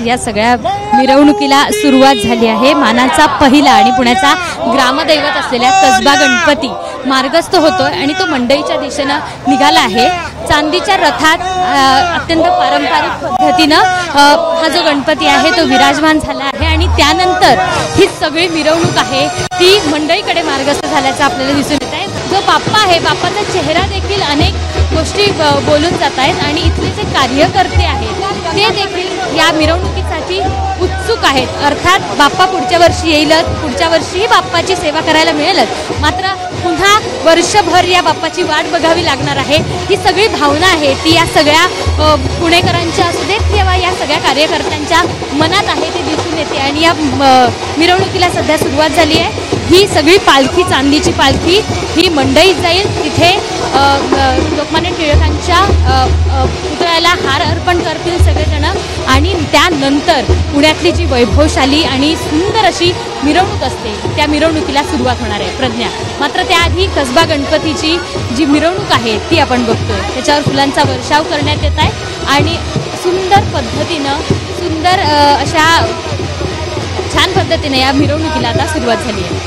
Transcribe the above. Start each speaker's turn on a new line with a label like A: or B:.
A: या सगळ्या मिरवणुकीला सुरुवात झाली आहे। मानाचा पहिला आणि पुण्याचा ग्रामदैवत असलेल्या कसबा गणपती मार्गस्थ होतोय आणि तो मंडईच्या दिशेने निघाला आहे। चांदीच्या रथात अत्यंत पारंपरिक पद्धतीने हा जो गणपती आहे तो विराजमान झाला आहे आणि त्यानंतर ही सगळी मिरवणूक आहे ती मंडईकडे मार्गस्थ झाल्याचं आपल्याला दिसून येत आहे। जो बाप्पा आहे, बाप्पाचा चेहरा देखील अनेक गोष्टी बोलून जात आहेत आणि इथले जे कार्यकर्ते आहेत ते देखील या मिरवणुकीसाठी उत्सुक आहेत। अर्थात बाप्पा पुढच्या वर्षी येईलच, पुढच्या वर्षीही बाप्पाची सेवा करायला मिळेलच, मात्र पुन्हा वर्षभर या बाप्पाची वाट बघावी लागणार आहे। ही सगळी भावना आहे ती या सगळ्या पुणेकरांच्या असू देत किंवा या सगळ्या कार्यकर्त्यांच्या मनात आहे ते दिसून येते आणि या मिरवणुकीला सध्या सुरुवात झाली आहे। ही सगळी पालखी, चांदीची पालखी ही मंडईत जाईल, तिथे लोकमान्य टिळकांच्या पुतळ्याला हार अर्पण करतील सगळेजण आणि त्यानंतर पुण्यातली जी वैभवशाली आणि सुंदर अशी मिरवणूक असते त्या मिरवणुकीला सुरुवात होणार आहे। प्रज्ञा, मात्र त्याआधी कसबा गणपतीची जी मिरवणूक आहे ती आपण बघतोय, त्याच्यावर फुलांचा वर्षाव करण्यात येत आहे आणि सुंदर पद्धतीनं सुंदर अशा छान पद्धतीने या मिरवणुकीला आता सुरुवात झाली आहे।